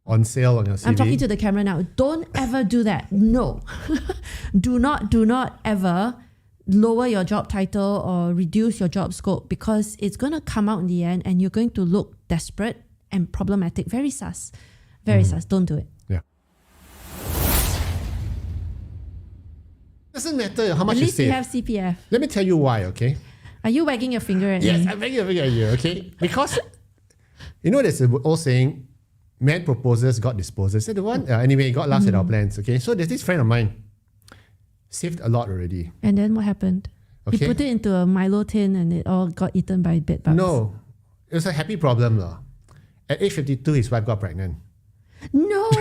on sale on your CV. I'm talking to the camera now. Don't ever do that. No. do not ever lower your job title or reduce your job scope, because it's going to come out in the end and you're going to look desperate and problematic. Very sus. Very sus. Don't do it. Yeah. Doesn't matter how much At you least you save. have CPF. Let me tell you why, okay? Are you wagging your finger at Yes, me? I'm wagging a finger at you, okay? Because, you know, there's an old saying, man proposes, God disposes. Is that the one? Anyway, God laughs at our plans, okay? So there's this friend of mine, saved a lot already. And then what happened? Okay. He put it into a Milo tin and it all got eaten by bedbugs. No, it was a happy problem. Lah. At age 52, his wife got pregnant. No!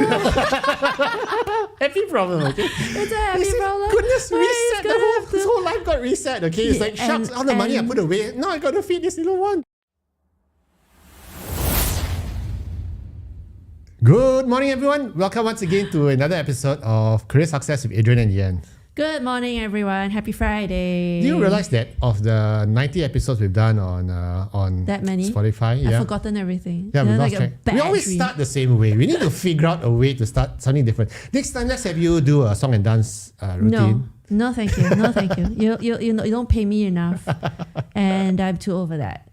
Happy problem, okay? It's a happy problem. Goodness, Why is reset. gonna His whole life got reset, okay? It's like, shucks, all the money I put away. Now I got to feed this little one. Good morning, everyone. Welcome once again to another episode of Career Success with Adrian and Yen. Good morning, everyone. Happy Friday. Do you realize that of the 90 episodes we've done on that many? Spotify? I've forgotten everything. Yeah, we like lost a track. bad We always dream. start the same way. We need to figure out a way to start something different. Next time, let's have you do a song and dance routine. No, thank you. No, thank you. You don't pay me enough, and I'm too over that.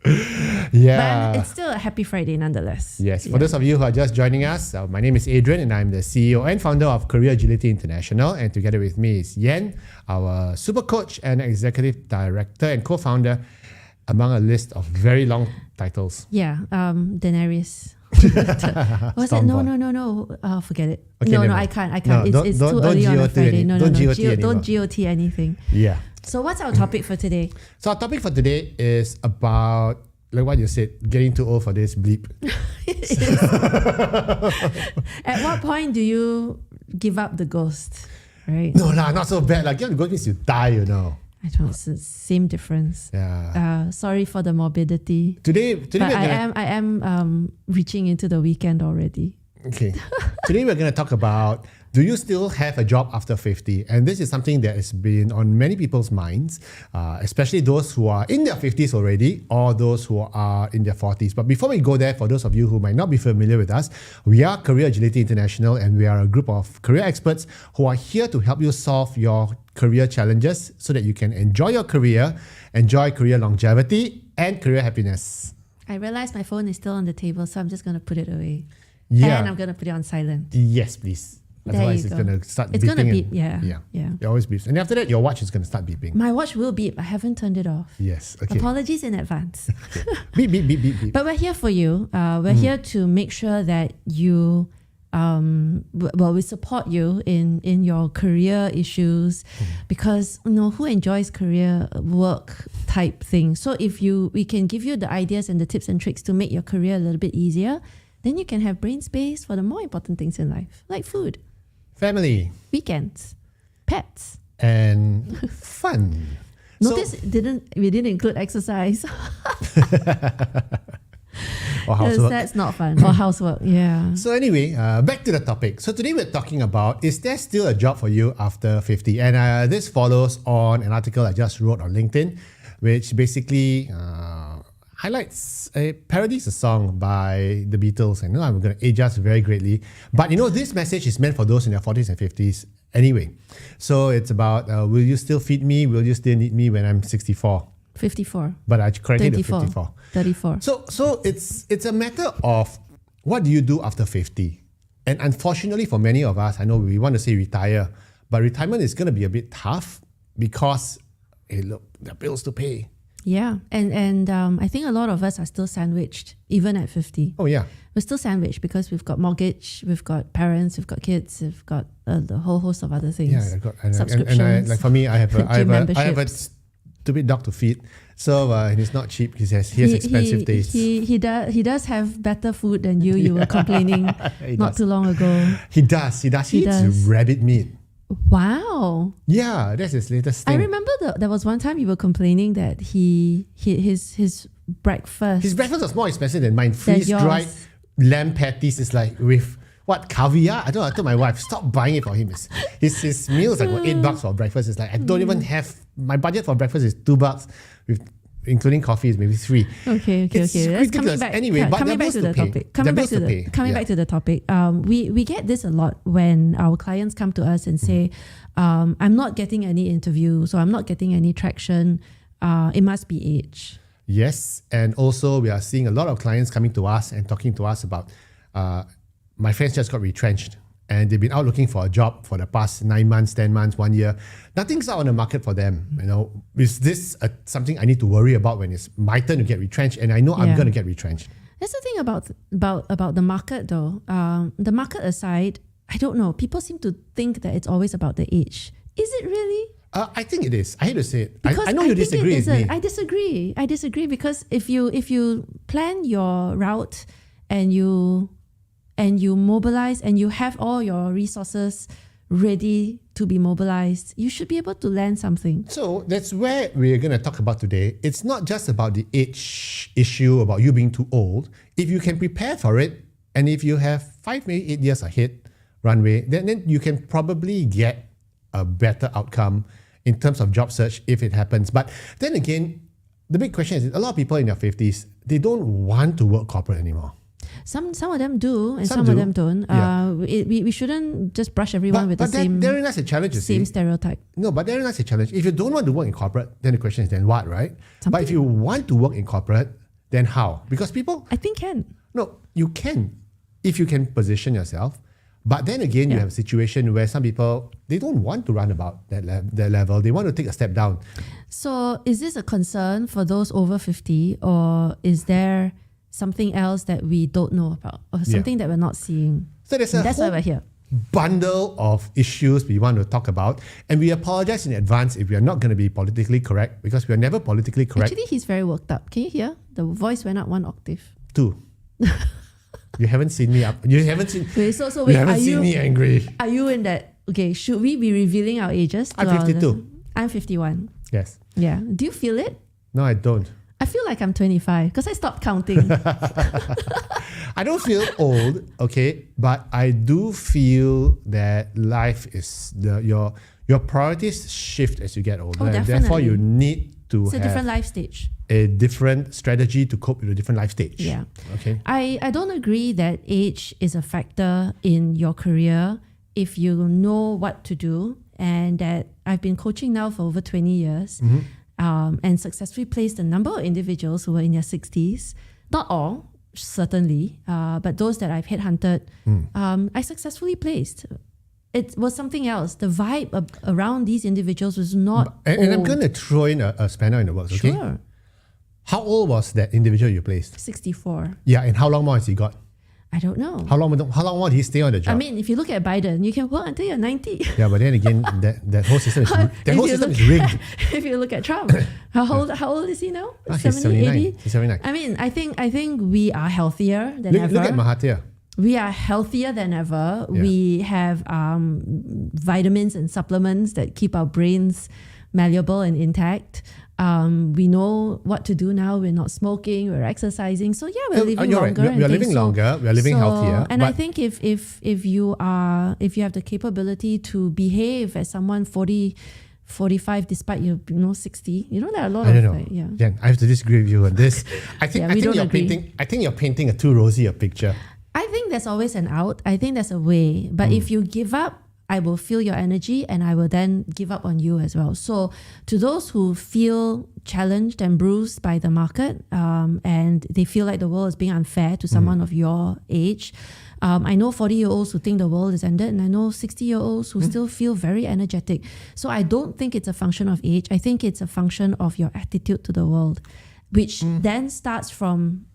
Yeah. But it's still a happy Friday nonetheless. Yes. For those of you who are just joining us, my name is Adrian and I'm the CEO and founder of Career Agility International. And together with me is Yen, our super coach and executive director and co-founder, among a list of very long titles. Yeah. Daenerys. Was it? No. Forget it. Okay, no, never. I can't. No, It's don't too early on a GOT Friday. No. don't GOT anymore. Don't GOT anything. Yeah. So what's our topic for today? So our topic for today is about, like what you said, getting too old for this bleep. At what point do you give up the ghost? Right? No lah, not so bad. Like, give up the ghost means you die, you know. I don't know. It's the same difference. Yeah. Sorry for the morbidity. Today But we're I am reaching into the weekend already. Okay. Today we're going to talk about, do you still have a job after 50? And this is something that has been on many people's minds, especially those who are in their 50s already or those who are in their 40s. But before we go there, for those of you who might not be familiar with us, we are Career Agility International and we are a group of career experts who are here to help you solve your career challenges so that you can enjoy your career, enjoy career longevity and career happiness. I realize my phone is still on the table, so I'm just going to put it away. Yeah. And I'm going to put it on silent. Yes, please. There Otherwise, you it's go. going to start beeping. It's going to beep, Yeah. yeah. It always beeps. And after that, your watch is going to start beeping. My watch will beep. I haven't turned it off. Yes. Okay. Apologies in advance. Beep, beep, beep, beep, beep. But we're here for you. We're here to make sure that you, we support you in your career issues, because who enjoys career work type thing. So if we can give you the ideas and the tips and tricks to make your career a little bit easier, then you can have brain space for the more important things in life, like food, Family weekends, pets. and fun. Notice we didn't include exercise. Or housework. That's not fun. Or housework, yeah. So anyway, back to the topic. So today we're talking about, is there still a job for you after 50? And this follows on an article I just wrote on LinkedIn, which basically parodies a song by the Beatles. I know I'm going to age us very greatly, but this message is meant for those in their 40s and 50s anyway. So it's about, will you still feed me? Will you still need me when I'm 64? 54. But I corrected it to 34. 54. 34. So it's a matter of what do you do after 50? And unfortunately for many of us, I know we want to say retire, but retirement is going to be a bit tough because, hey, look, there are bills to pay. Yeah, and I think a lot of us are still sandwiched, even at 50. Oh, yeah. We're still sandwiched because we've got mortgage, we've got parents, we've got kids, we've got the whole host of other things. Yeah, subscriptions. and like for me, I have a memberships. stupid dog to feed. So and it's not cheap. He has expensive tastes. He does have better food than you. You were complaining not too long ago. He does. He eats rabbit meat. Wow. Yeah, that's his latest thing. I remember there was one time you were complaining that his breakfast. His breakfast was more expensive than mine. Freeze-dried lamb patties is like with what, caviar? I told my wife, stop buying it for him. His meal is like $8 for breakfast. It's like I don't even have, my budget for breakfast is $2 with including coffee is maybe 3. Okay. It's That's ridiculous. Anyway, but coming there back are to the bills to pay. topic. There are bills to pay. Coming back to the topic. We get this a lot when our clients come to us and say, I'm not getting any interviews, so I'm not getting any traction. It must be age. Yes, and also we are seeing a lot of clients coming to us and talking to us about, my friends just got retrenched and they've been out looking for a job for the past 9 months, 10 months, 1 year. Nothing's out on the market for them. Is this something I need to worry about when it's my turn to get retrenched? And I know I'm going to get retrenched. That's the thing about the market though. The market aside, I don't know. People seem to think that it's always about the age. Is it really? I think it is. I hate to say it. Because I know you disagree with me. I disagree because if you plan your route and you mobilize and you have all your resources ready to be mobilized, you should be able to land something. So that's where we're going to talk about today. It's not just about the age issue, about you being too old. If you can prepare for it, and if you have 5, maybe 8 years ahead runway, then you can probably get a better outcome in terms of job search if it happens. But then again, the big question is a lot of people in their 50s, they don't want to work corporate anymore. Some of them do, and Some of do. them don't. Yeah. We shouldn't just brush everyone with the same therein lies a challenge, you same see. stereotype. No, but therein lies a challenge. If you don't want to work in corporate, then the question is then what, right? But if you want to work in corporate, then how? Because people, I think can. no, you can if you can position yourself. But then again, you have a situation where some people, they don't want to run about that level. They want to take a step down. So is this a concern for those over 50, or is there something else that we don't know about, or something that we're not seeing? So that's That's whole why we're here. bundle of issues we want to talk about. And we apologize in advance if we are not going to be politically correct, because we are never politically correct. Actually, he's very worked up. Can you hear? The voice went up 1 octave. 2. You haven't seen me up. You haven't seen. Wait, so You wait, haven't seen me angry. Are you in that? Okay, should we be revealing our ages? I'm 52. I'm 51. Yes. Yeah. Do you feel it? No, I don't. I feel like I'm 25 because I stopped counting. I don't feel old, okay, but I do feel that life is your priorities shift as you get older, and therefore definitely. you need to It's a have different life stage. a different strategy to cope with a different life stage. Yeah. Okay. I don't agree that age is a factor in your career if you know what to do, and that I've been coaching now for over 20 years. And successfully placed a number of individuals who were in their 60s. Not all, certainly, but those that I've headhunted, I successfully placed. It was something else. The vibe around these individuals was not And I'm old. going to throw in a spanner in the works, okay? Sure. How old was that individual you placed? 64. Yeah, and how long more has he got? I don't know. How long more did he stay on the job? I mean, if you look at Biden, you can work until you're 90. Yeah, but then again, that whole system is rigged. If you look at Trump, how old is he now? He's 79. He's 79. I mean, I think we are healthier than ever. Look at Mahathir. We are healthier than ever. Yeah. We have vitamins and supplements that keep our brains malleable and intact. We know what to do now. We're not smoking. We're exercising. So yeah, we're living You're longer. right. We are living longer. We are living healthier. And I think if you have the capability to behave as someone 40, 45, despite you 60, there are a lot I of don't know. yeah. Jen, I have to disagree with you on this. I think Yeah, we don't agree. you're painting a too rosy a picture. I think there's always an out. I think there's a way. But if you give up, I will feel your energy and I will then give up on you as well. So to those who feel challenged and bruised by the market, and they feel like the world is being unfair to someone of your age, I know 40-year-olds who think the world is ended, and I know 60-year-olds who still feel very energetic. So I don't think it's a function of age. I think it's a function of your attitude to the world, which then starts from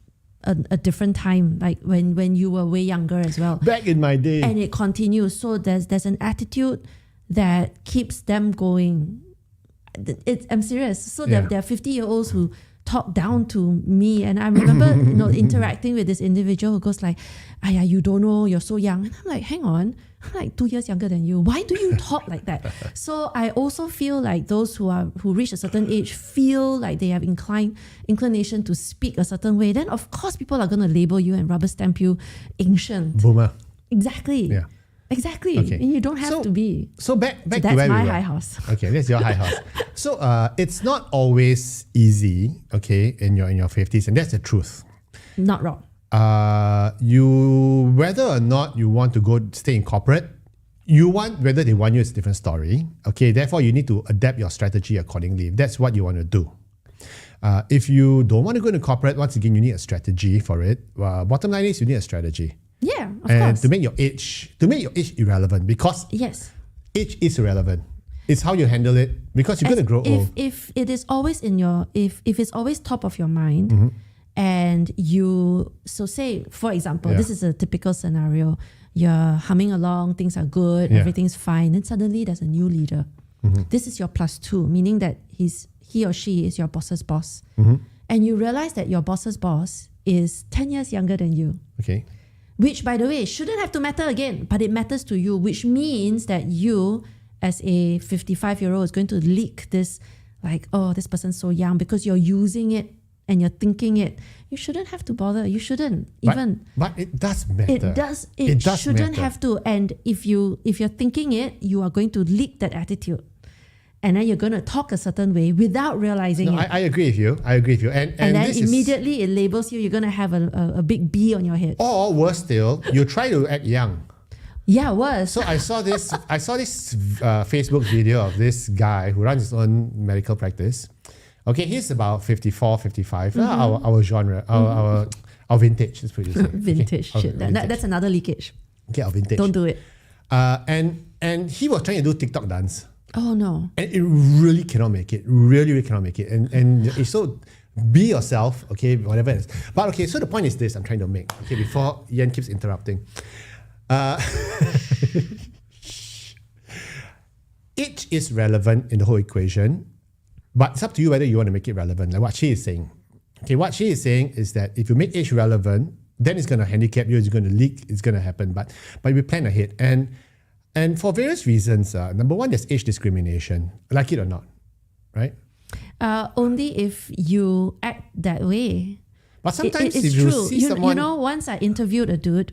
a different time, like when you were way younger as well. Back in my day. And it continues. So there's an attitude that keeps them going. I'm serious. So there are 50-year-olds who talk down to me, and I remember interacting with this individual who goes like, you don't know, you're so young. And I'm like, hang on, I'm like 2 years younger than you. Why do you talk like that? So I also feel like those who reach a certain age feel like they have inclination to speak a certain way. Then of course people are going to label you and rubber stamp you ancient. Boomer. Exactly. Yeah. Exactly. Okay. And you don't have to be. So back to That's where my we were. high house. Okay, that's your high house. So it's not always easy, okay, in your 50s, and that's the truth. Not wrong. You whether or not you want to go stay in corporate, whether they want you is a different story. Okay, therefore you need to adapt your strategy accordingly. If that's what you want to do. If you don't want to go into corporate, once again you need a strategy for it. Bottom line is you need a strategy. Yeah, of And course. to make your age irrelevant, because Yes. age is irrelevant. It's how you handle it, because you're going to grow old. If it is always if it's always top of your mind, and say, for example, Yeah. this is a typical scenario. You're humming along, things are good, Yeah. everything's fine, and suddenly there's a new leader. This is your +2, meaning that he or she is your boss's boss. And you realize that your boss's boss is 10 years younger than you. Okay. Which, by the way, shouldn't have to matter again, but it matters to you, which means that you, as a 55-year-old, is going to leak this, like, oh, this person's so young, because you're using it and you're thinking it. You shouldn't have to bother. You shouldn't But it does matter. It does. It shouldn't have to. And if you're thinking it, you are going to leak that attitude, and then you're going to talk a certain way without realizing No, it. I agree with you. And And then this immediately it labels you. You're going to have a big B on your head. or worse still, you try to act young. Yeah, worse. So I saw this Facebook video of this guy who runs his own medical practice. Okay, he's about 54, 55. Our genre, our vintage. Let's put it this way. Vintage Okay, shit. vintage. That's another leakage. Okay, our vintage. Don't do it. And he was trying to do TikTok dance. Oh no. And it really cannot make it. Really cannot make it. And it's so, be yourself, okay, whatever it is. But okay, so the point is this I'm trying to make, okay, before Ian keeps interrupting. Age is relevant in the whole equation, but it's up to you whether you want to make it relevant, like what she is saying. Okay, what she is saying is that if you make age relevant, then it's going to handicap you, it's going to leak, it's going to happen. But we plan ahead. And for various reasons, number one, there's age discrimination, like it or not, right? Only if you act that way. But sometimes it's if you true. see someone... Once I interviewed a dude,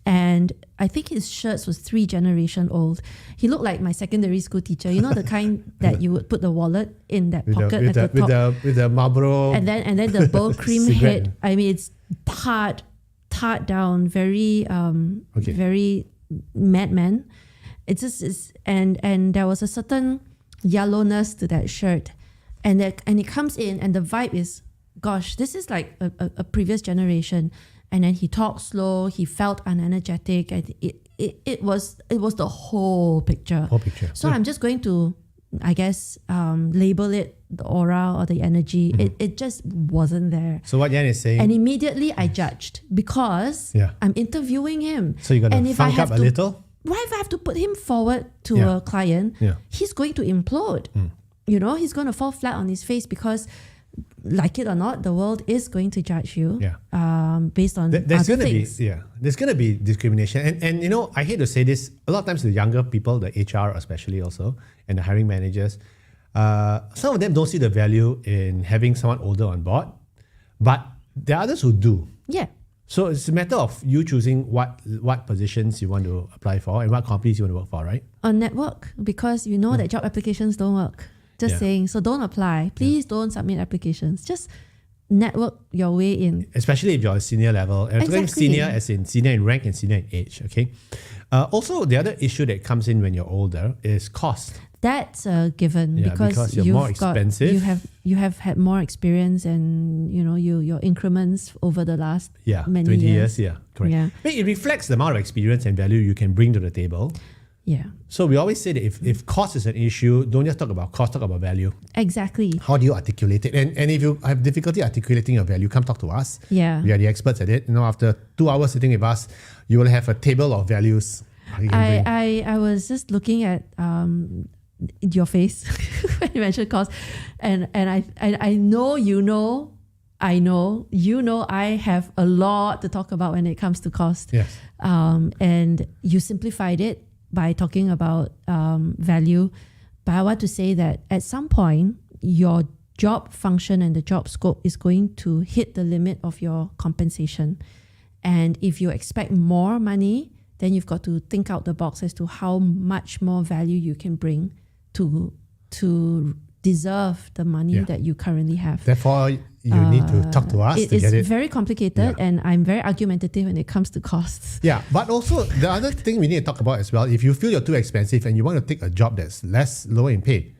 and I think his shirts was 3 generations old. He looked like my secondary school teacher. You know, the kind that you would put the wallet in that pocket at the top. With the Marlboro... And then the bow cream cigarette. head. I mean, it's tarred down, very very madman. It's just and there was a certain yellowness to that shirt, and it comes in, and the vibe is, gosh, this is like a previous generation. And then he talked slow. He felt unenergetic. And it was the whole picture. So I'm just going to, I guess, label it the aura or the energy. It just wasn't there. So what Yan is saying... And immediately I judged, because I'm interviewing him. So you're going to funk up a little? Why if I have to put him forward to a client, he's going to implode. You know, he's going to fall flat on his face, because, like it or not, the world is going to judge you based on there's other gonna things. There's going to be discrimination. And you know, I hate to say this, a lot of times the younger people, the HR especially also, and the hiring managers, some of them don't see the value in having someone older on board, but there are others who do. Yeah. So it's a matter of you choosing what positions you want to apply for and what companies you want to work for, right? On network, because you know that job applications don't work. Just saying. So don't apply. Please don't submit applications. Just network your way in. Especially if you're a senior level. And Exactly. Senior as in senior in rank and senior in age, okay? Also, the other issue that comes in when you're older is cost. That's a given, because you're more expensive. You have had more experience, and you know your increments over the last many 20 years. years, correct. Yeah. But it reflects the amount of experience and value you can bring to the table. Yeah. So we always say that if cost is an issue, don't just talk about cost, talk about value. Exactly. How do you articulate it? And if you have difficulty articulating your value, come talk to us. Yeah. We are the experts at it. You know, after 2 hours sitting with us, you will have a table of values. I was just looking at your face when you mentioned cost, and I know I have a lot to talk about when it comes to cost. Yes. And you simplified it by talking about value, but I want to say that at some point your job function and the job scope is going to hit the limit of your compensation, and if you expect more money, then you've got to think out the box as to how much more value you can bring to deserve the money that you currently have. Therefore, you need to talk to us to get it. It's very complicated, and I'm very argumentative when it comes to costs. Yeah, but also the other thing we need to talk about as well, if you feel you're too expensive and you want to take a job that's lower in pay,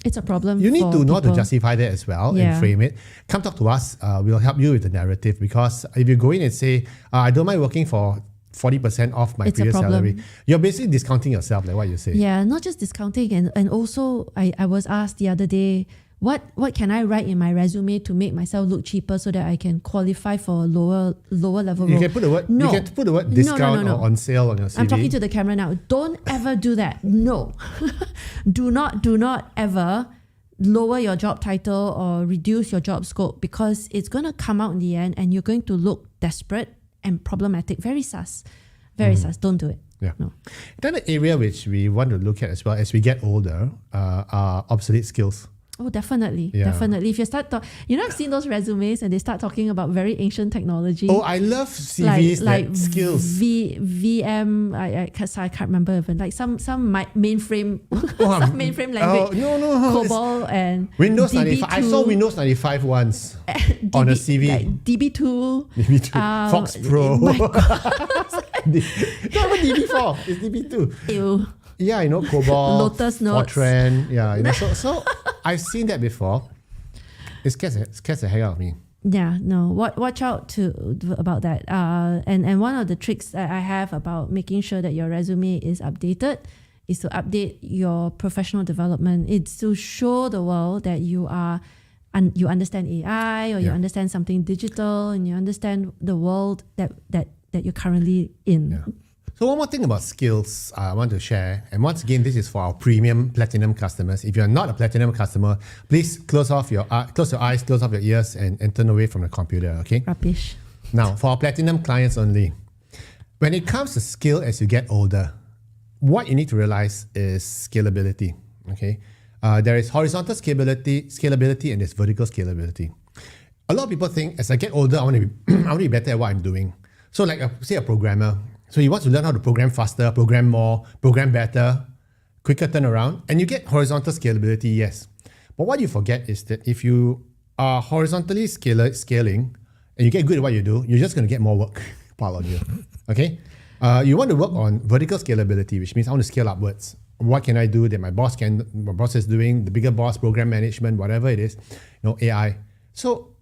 it's a problem. You need for to know how to people. justify that as well and frame it. Come talk to us. We'll help you with the narrative, because if you go in and say, I don't mind working for 40% off my previous salary, you're basically discounting yourself, like what you say. Yeah, not just discounting, and also I was asked the other day, what can I write in my resume to make myself look cheaper so that I can qualify for a lower level role? You can put the word discount or on sale on your CV. I'm talking to the camera now. Don't ever do that. No. do not ever lower your job title or reduce your job scope, because it's going to come out in the end and you're going to look desperate and problematic. Very sus. Sus. Don't do it. Yeah. No. Another area which we want to look at as well as we get older are obsolete skills. Oh, definitely. Yeah. Definitely. If you start I've seen those resumes and they start talking about very ancient technology. Oh, I love CVs like skills. VM, I can't remember even. Like some mainframe, some mainframe language. Oh, no. COBOL and Windows DB2, 95. I saw Windows 95 once on a CV. Like DB2. DB2. Fox Pro. My God. Not even DB4. It's DB2. Ew. Yeah, COBOL, Lotus Notes. Fortran. Yeah, so I've seen that before. It scares the heck out of me. Yeah, no. Watch out about that. And one of the tricks that I have about making sure that your resume is updated is to update your professional development. It's to show the world that you understand AI, or you understand something digital, and you understand the world that you're currently in. Yeah. So one more thing about skills I want to share, and once again, this is for our premium platinum customers. If you're not a platinum customer, please close your eyes, close off your ears, and turn away from the computer. Okay. Rubbish. Now, for our platinum clients only, when it comes to skill as you get older, what you need to realize is scalability. Okay. There is horizontal scalability, and there's vertical scalability. A lot of people think as I get older, I want to be better at what I'm doing. So, like say a programmer. So he wants to learn how to program faster, program more, program better, quicker turnaround, and you get horizontal scalability, yes. But what you forget is that if you are horizontally scaling and you get good at what you do, you're just going to get more work piled on you. Okay? You want to work on vertical scalability, which means I want to scale upwards. What can I do that my boss is doing, the bigger boss, program management, whatever it is, AI. So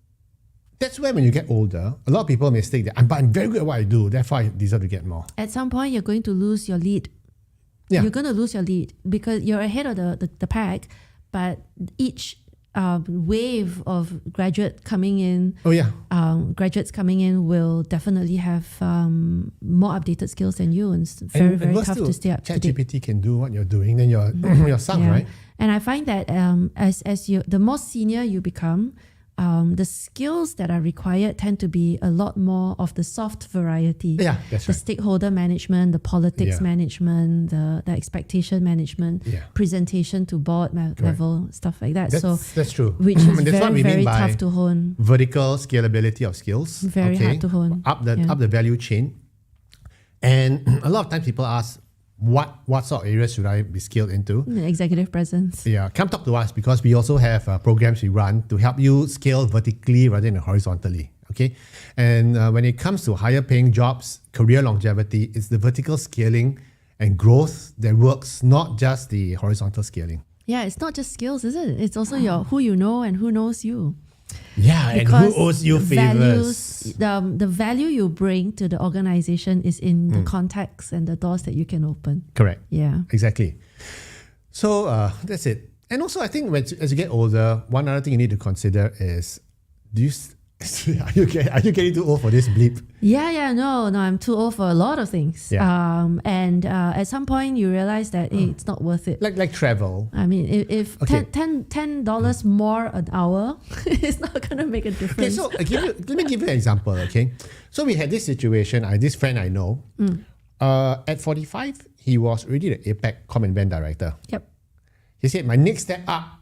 that's where when you get older, a lot of people mistake that, but I'm very good at what I do, therefore I deserve to get more. At some point, you're going to lose your lead. Yeah. You're going to lose your lead because you're ahead of the pack, but each wave of graduates coming in will definitely have more updated skills than you, and it's very tough to stay up to date. ChatGPT can do what you're doing, then you're sunk, right? And I find that the more senior you become, the skills that are required tend to be a lot more of the soft variety. Yeah, that's the right. stakeholder management, the politics management, the expectation management, presentation to board level, stuff like that. That's true. Which is that's what we very mean by tough to hone. Vertical scalability of skills. Very hard to hone. Up the value chain. And a lot of times people ask, what sort of areas should I be skilled into? Executive presence. Yeah, come talk to us, because we also have programs we run to help you scale vertically rather than horizontally. Okay, and when it comes to higher paying jobs, career longevity, it's the vertical scaling and growth that works, not just the horizontal scaling. Yeah, it's not just skills, is it? It's also who you know and who knows you. Yeah, Because and who owes you favors. The value you bring to the organization is in the contacts and the doors that you can open. Correct. Yeah. Exactly. So that's it. And also, I think as you get older, one other thing you need to consider is, are you getting too old for this bleep? Yeah, no, I'm too old for a lot of things. Yeah. And at some point you realize that it's not worth it. Like travel. I mean, if $10 more an hour, it's not going to make a difference. Okay, so let me give you an example, okay? So we had this situation, this friend I know, at 45, he was already the APAC Com and Band director. Yep. He said, my next step up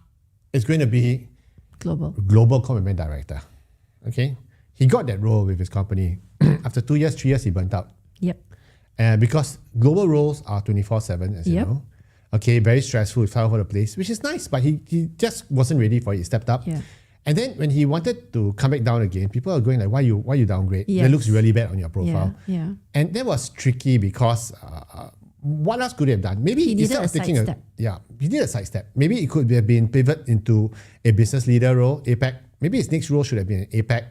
is going to be global Com and Band director. Okay? He got that role with his company. After 2 years, 3 years, he burnt out. Yep. And because global roles are 24/7, as you Yep. know. Okay, very stressful, he fell over the place, which is nice, but he just wasn't ready for it. He stepped up. Yeah. And then when he wanted to come back down again, people are going like, why you downgrade? Yes. That looks really bad on your profile. Yeah. And that was tricky because what else could he have done? Maybe He needed instead of a taking sidestep. he did a sidestep. Maybe it could have been pivot into a business leader role, APAC. Maybe his next role should have been an APAC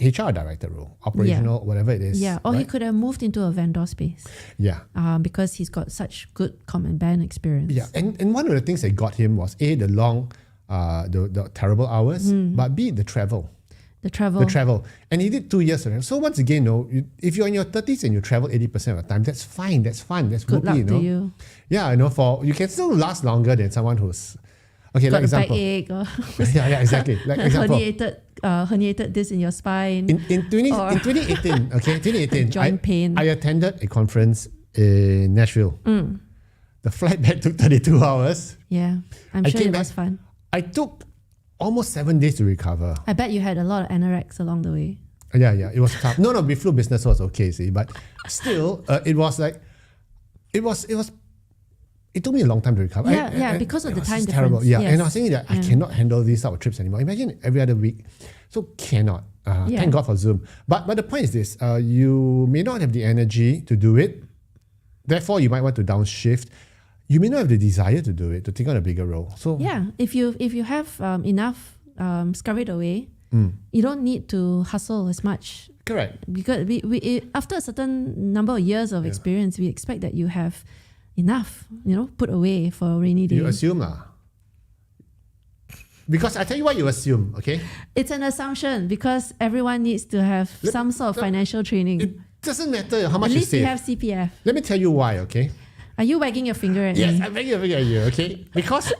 HR director role, operational, whatever it is. Yeah, or he right? could have moved into a vendor space Yeah. because he's got such good com and band experience. Yeah, and one of the things that got him was A, the long, the terrible hours, but B, the travel. The travel. The travel. And he did 2 years. So once again, if you're in your 30s and you travel 80% of the time, that's fine, that's fun, that's Good luck whoopee, to you. Yeah, you can still last longer than someone who's, okay, Got like a example. backache or yeah, exactly. Like example. herniated this in your spine. In 2018, okay, 2018, Joint pain. I attended a conference in Nashville. The flight back took 32 hours. Yeah, I'm I sure came it was back- fun. I took almost 7 days to recover. I bet you had a lot of anorexia along the way. Yeah, it was tough. No, we flew business, so it was okay, see. But still, it was like, it took me a long time to recover. Because of it the was time just terrible. difference. Yeah, Yes. and I was saying that I cannot handle these type of trips anymore. Imagine every other week. So cannot. Thank God for Zoom. But the point is this, you may not have the energy to do it. Therefore, you might want to downshift. You may not have the desire to do it, to take on a bigger role. So Yeah, if you have enough scurried away, you don't need to hustle as much. correct. Because we after a certain number of years of experience, we expect that you have enough, put away for a rainy day. You assume because I tell you what you assume, okay? It's an assumption because everyone needs to have some sort of financial training. It doesn't matter how At much you least you save. have CPF. Let me tell you why, okay? Are you wagging your finger at Yes, me? I'm making a figure at you, okay? Because,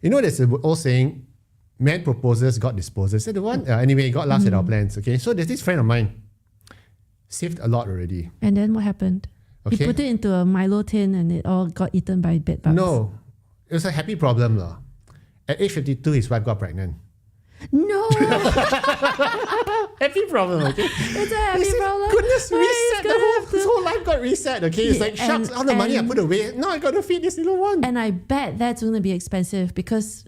there's an old saying, man proposes, God disposes. So the one, anyway, God laughs at our plans, okay? So there's this friend of mine, saved a lot already. And then what happened? He Okay. put it into a Milo tin and it all got eaten by bedbugs. No, it was a happy problem. Lah. At age 52, his wife got pregnant. No, Happy problem, okay? it's a happy problem. Goodness, Why is reset. His whole life got reset, okay? It's Yeah, like, shucks, and- all the money I and- put away, now I got to feed this little one. And I bet that's going to be expensive because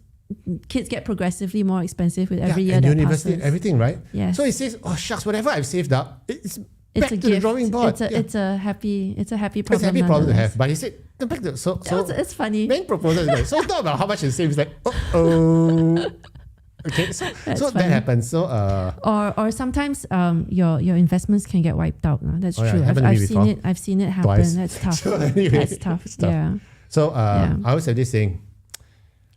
kids get progressively more expensive with every year and that university, passes. everything, right? Yes. So he says, oh shucks, whatever I've saved up, it's back It's a to the gift. drawing board. It's a happy problem. It's a happy problem to nonetheless. have. But he said, no, back to, so It's funny. main proposal is like, so it's not about how much you save, it's like, oh. Okay, so That's that funny. happens. So Or sometimes your investments can get wiped out. That's Oh, yeah, true. it happened to me before. I've seen it happen. Twice. That's tough. So anyway, That's tough. it's tough. Yeah. So Yeah. I always have this saying.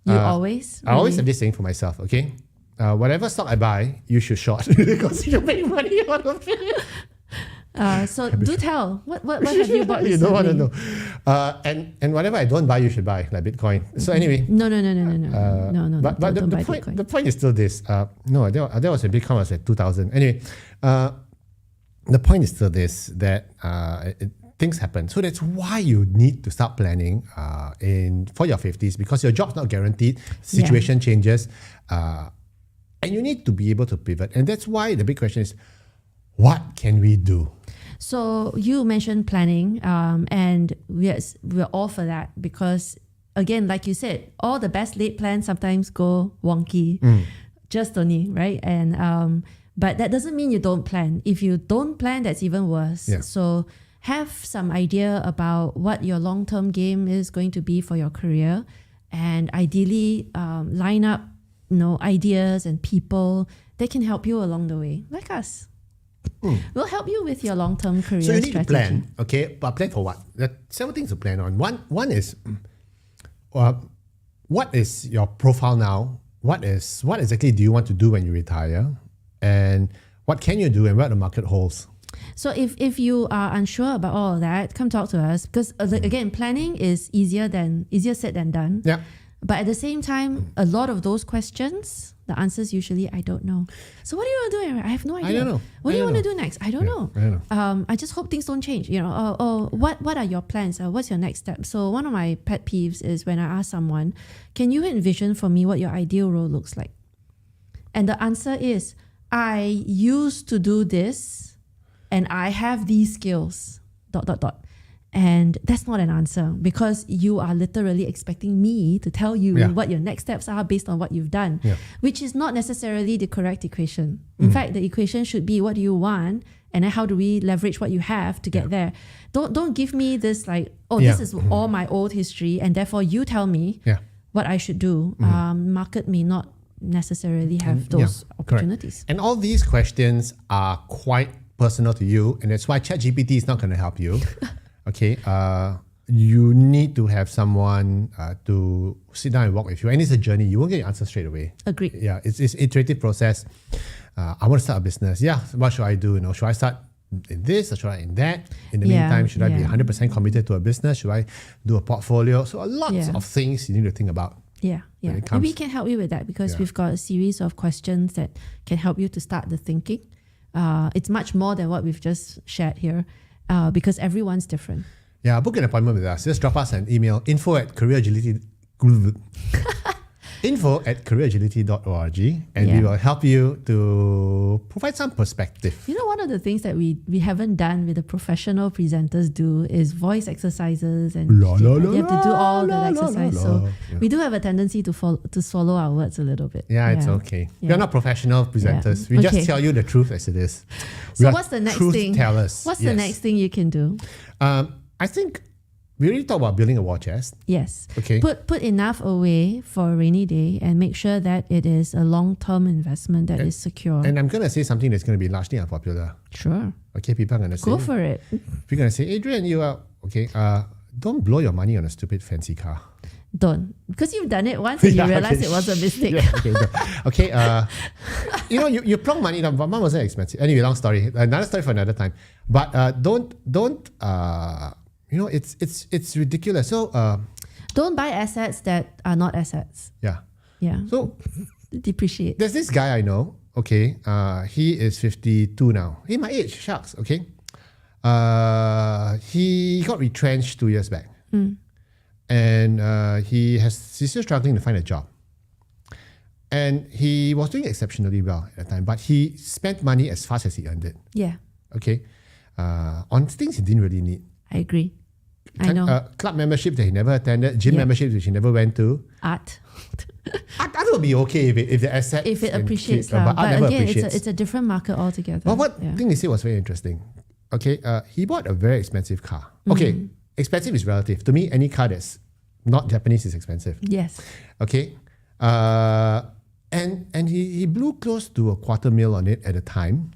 You Uh, always? I always Really? have this saying for myself, okay? Whatever stock I buy, you should short because you make money out of it. So do tell. What have you bought You don't want to recently? know. And whatever I don't buy, you should buy, like Bitcoin. So anyway. No. No. But don't buy the point, Bitcoin. the point is still this. No, that was a Bitcoin was at 2000. Anyway, the point is still this, that things happen. So that's why you need to start planning for your 50s, because your job's not guaranteed, situation changes, and you need to be able to pivot. And that's why the big question is, what can we do? So you mentioned planning, and yes, we're all for that because, again, like you said, all the best laid plans sometimes go wonky, just only, right? And but that doesn't mean you don't plan. If you don't plan, that's even worse. Yeah. So have some idea about what your long-term game is going to be for your career, and ideally line up, ideas and people that can help you along the way, like us. We'll help you with your long-term career So you need strategy. to plan, okay? But plan for what? There are several things to plan on. One is, what is your profile now? What exactly do you want to do when you retire? And what can you do and what the market holds? So if you are unsure about all of that, come talk to us because again, planning is easier said than done. Yeah. But at the same time, a lot of those questions, the answers usually I don't know. So what do you want to do? I have no idea. I don't know. What I do you don't want to know. do next? I don't know. I don't know. I just hope things don't change. What are your plans? What's your next step? So one of my pet peeves is when I ask someone, can you envision for me what your ideal role looks like? And the answer is, I used to do this, and I have these skills, ... And that's not an answer, because you are literally expecting me to tell you what your next steps are based on what you've done, which is not necessarily the correct equation. In fact, the equation should be, what do you want? And then how do we leverage what you have to get there? Don't give me this like, this is all my old history, and therefore you tell me what I should do. Market may not necessarily have those opportunities. Correct. And all these questions are quite personal to you, and that's why ChatGPT is not going to help you. Okay, you need to have someone to sit down and walk with you, and it's a journey. You won't get your answer straight away. Agreed. Yeah, it's an iterative process. I want to start a business. Yeah, what should I do? Should I start in this or should I in that? In the meantime, should I be 100% committed to a business? Should I do a portfolio? So lots of things you need to think about. Yeah. And we can help you with that, because we've got a series of questions that can help you to start the thinking. It's much more than what we've just shared here. Because everyone's different. Yeah, book an appointment with us. Just drop us an email, info@careeragility.org, and we will help you to provide some perspective. One of the things that we haven't done with the professional presenters do is voice exercises, and you have to do all that exercise. So we do have a tendency to swallow our words a little bit. Yeah, it's okay. We are not professional presenters. We just tell you the truth as it is. So what's the next thing? Tellers. What's the next thing you can do? I think we already talked about building a war chest. Yes. Okay. Put enough away for a rainy day, and make sure that it is a long-term investment that is secure. And I'm going to say something that's going to be largely unpopular. Sure. Okay, people are going to say... Go for it. People are going to say, Adrian, you are... Okay, don't blow your money on a stupid fancy car. Don't. Because you've done it once and you realized it was a mistake. You plonk money down, but mine wasn't expensive. Anyway, long story. Another story for another time. But don't it's ridiculous. So don't buy assets that are not assets. Yeah. So depreciate. There's this guy I know. Okay, he is 52 now. Hey, my age, shucks. Okay, he got retrenched 2 years back, and he's still struggling to find a job. And he was doing exceptionally well at the time, but he spent money as fast as he earned it. Yeah. Okay, on things he didn't really need. I agree. I know. Club membership that he never attended, gym memberships which he never went to. Art will be okay if the asset... If it appreciates. But again, appreciates. it's a different market altogether. But what thing he said was very interesting. Okay, he bought a very expensive car. Okay, expensive is relative. To me, any car that's not Japanese is expensive. Yes. Okay. And he blew close to $250,000 on it at the time.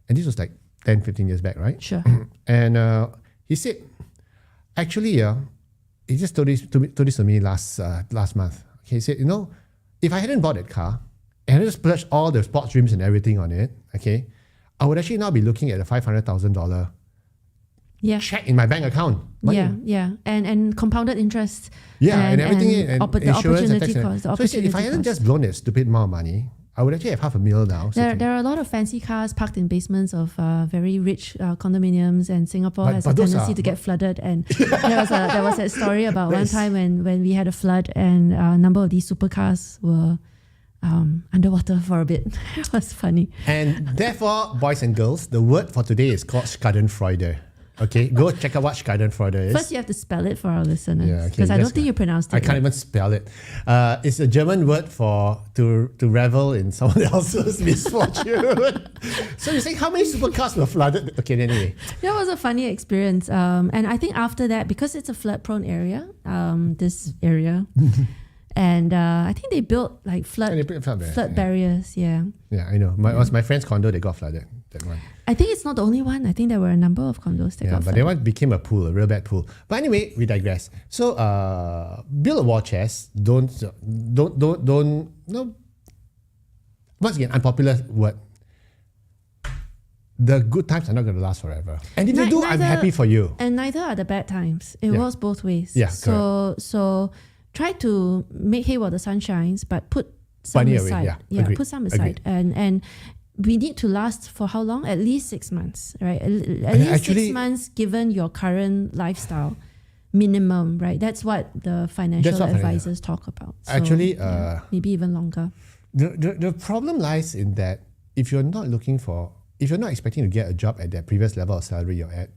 And this was like 10, 15 years back, right? Sure. And he said, actually, he just told this to me last month. Okay, he said, if I hadn't bought that car and I just splurged all the sports dreams and everything on it, okay, I would actually now be looking at a $500,000 check in my bank account. Money. Yeah. And compounded interest. Yeah, and everything, and the insurance and opportunity tax. cost. So he said, if I hadn't just blown that stupid amount of money, I would actually have $500,000 now. There are a lot of fancy cars parked in basements of very rich condominiums, and Singapore has a tendency to get flooded. And there was a story about one time when we had a flood, and a number of these supercars were underwater for a bit. It was funny. And therefore, boys and girls, the word for today is called Schadenfreude. Okay, go check out what Schadenfreude is. First, you have to spell it for our listeners, because I don't think you pronounced it. I can't even spell it. It's a German word for to revel in someone else's misfortune. So you're saying how many supercars were flooded? Okay, anyway. That was a funny experience. And I think after that, because it's a flood-prone area, this area, and I think they built like flood barriers. Yeah. Yeah, I know. It was my friend's condo, they got flooded. That one. I think it's not the only one. I think there were a number of condos that got flooded. But that one became a pool, a real bad pool. But anyway, we digress. So build a war chest. Don't. No. Once again, unpopular word. The good times are not going to last forever. And if you do, I'm happy for you. And neither are the bad times. It works both ways. Yeah, so try to make hay while the sun shines, but put some aside. Put some aside. And we need to last for how long? At least 6 months, right? At least 6 months given your current lifestyle. Minimum, right? That's what the financial advisors talk about. So, maybe even longer. The problem lies in that if you're not looking for if you're not expecting to get a job at that previous level of salary you're at,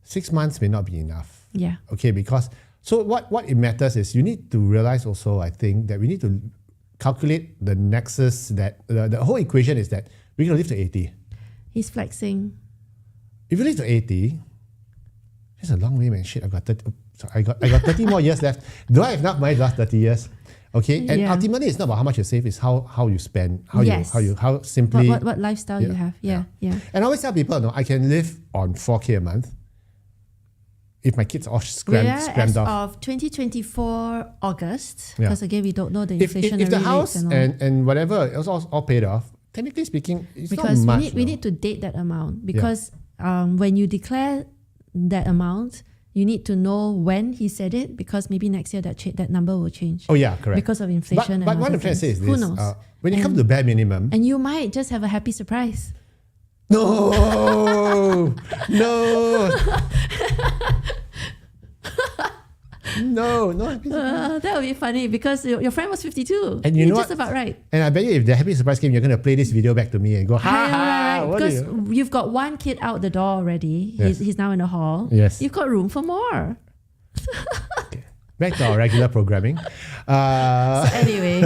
6 months may not be enough. Yeah. Okay, because so what it matters is you need to realize also, I think, that we need to calculate the nexus that the whole equation is that we're going to live to 80. He's flexing. If you live to 80, it's a long way, man. Shit, I got 30 more years left. Do I have enough money to last 30 years? Okay, and ultimately, it's not about how much you save; it's how you spend, how simply what lifestyle you have. Yeah. And I always tell people, no, I can live on 4K a month if my kids are all scrammed as off. of 2024 August, because again we don't know the inflationary if the rates house and whatever is all paid off, technically speaking, it's because not much. we need to date that amount because when you declare that amount, you need to know when he said it, because maybe next year that number will change. Oh yeah, correct. Because of inflation. But what I'm trying to say is this: who knows? When you come to the bare minimum, and you might just have a happy surprise. No, no. No. That would be funny because your friend was 52. And you know just what? about right. And I bet you if the happy surprise came, you're going to play this video back to me and go, ha. Because you've got one kid out the door already. Yes. He's now in the hall. Yes. You've got room for more. Okay. Back to our regular programming. So anyway,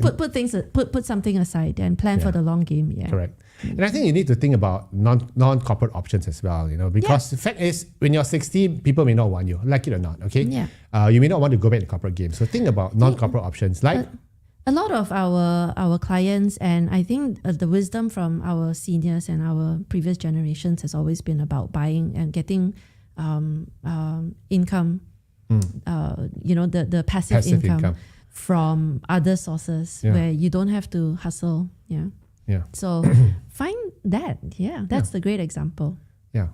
put something aside and plan for the long game. Yeah. Correct. And I think you need to think about non-corporate options as well, because the fact is, when you're 60, people may not want you, like it or not, okay? Yeah. You may not want to go back to corporate game. So think about non-corporate options like... A lot of our clients, and I think the wisdom from our seniors and our previous generations has always been about buying and getting income, the passive income from other sources where you don't have to hustle. Yeah. So find that. Yeah, that's the great example. Yeah.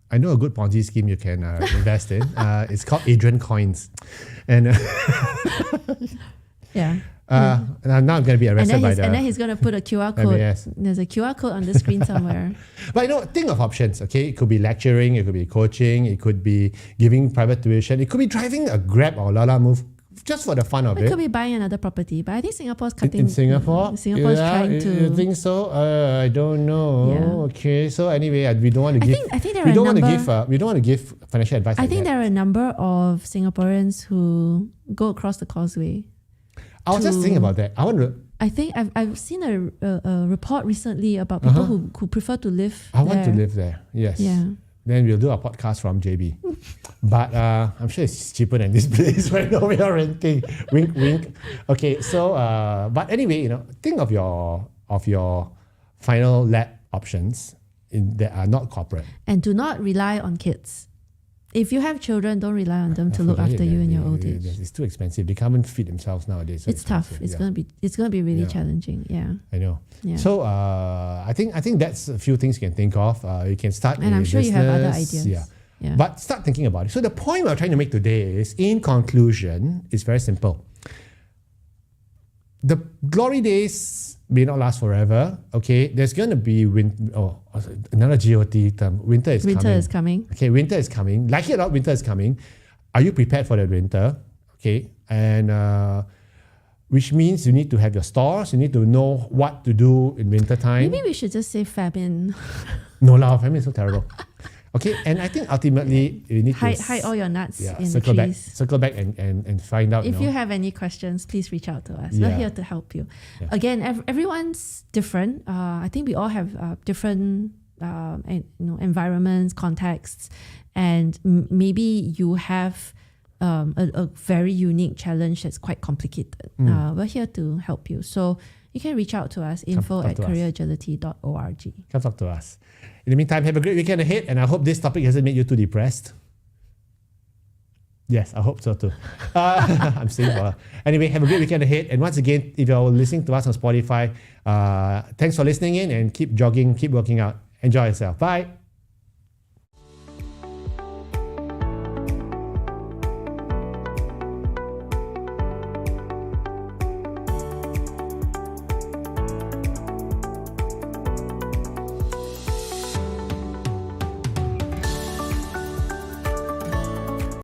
I know a good Ponzi scheme you can invest in. It's called Adrian Coins. And and now I'm going to be arrested by and then he's going to put a QR code. MAS. There's a QR code on the screen somewhere. But think of options, okay? It could be lecturing, it could be coaching, it could be giving private tuition, it could be driving a Grab or Lala Move just for the fun of it. It could be buying another property, but I think Singapore's cutting. In Singapore? Singapore's trying to. You think so? I don't know. Yeah. Okay, so anyway, we don't want to give. I think there are we don't want to give financial advice. I think there are a number of Singaporeans who go across the causeway. I was just thinking about that. I think I've seen a report recently about people who prefer to live I want to live there. Yes. Yeah. Then we'll do a podcast from JB. But I'm sure it's cheaper than this place right now we are renting. Wink, wink. Okay, so but anyway, think of your final lap options that are not corporate. And do not rely on kids. If you have children, don't rely on them to look after you in your old age. It's too expensive. They can't even feed themselves nowadays. So it's tough. It's gonna be really challenging. Yeah. I know. Yeah. So I think that's a few things you can think of. You can start. And I'm sure business. you have other ideas. Yeah. But start thinking about it. So the point we're trying to make today is, in conclusion, it's very simple. The glory days may not last forever. Okay, there's going to be another GOT term. Winter is coming. Okay, winter is coming. Like it or not, winter is coming. Are you prepared for that winter? Okay, and which means you need to have your stores. You need to know what to do in winter time. Maybe we should just say famine. No, famine is so terrible. Okay, and I think ultimately you need to hide all your nuts in the trees. Circle back and find out. If you have any questions, please reach out to us. We're here to help you. Yeah. Again, everyone's different. I think we all have different environments, contexts, and maybe you have a very unique challenge that's quite complicated. We're here to help you. So you can reach out to us, info@careeragility.org. Come talk to us. In the meantime, have a great weekend ahead, and I hope this topic hasn't made you too depressed. Yes, I hope so too. I'm saying anyway, have a great weekend ahead. And once again, if you're listening to us on Spotify, thanks for listening in, and keep jogging, keep working out. Enjoy yourself. Bye.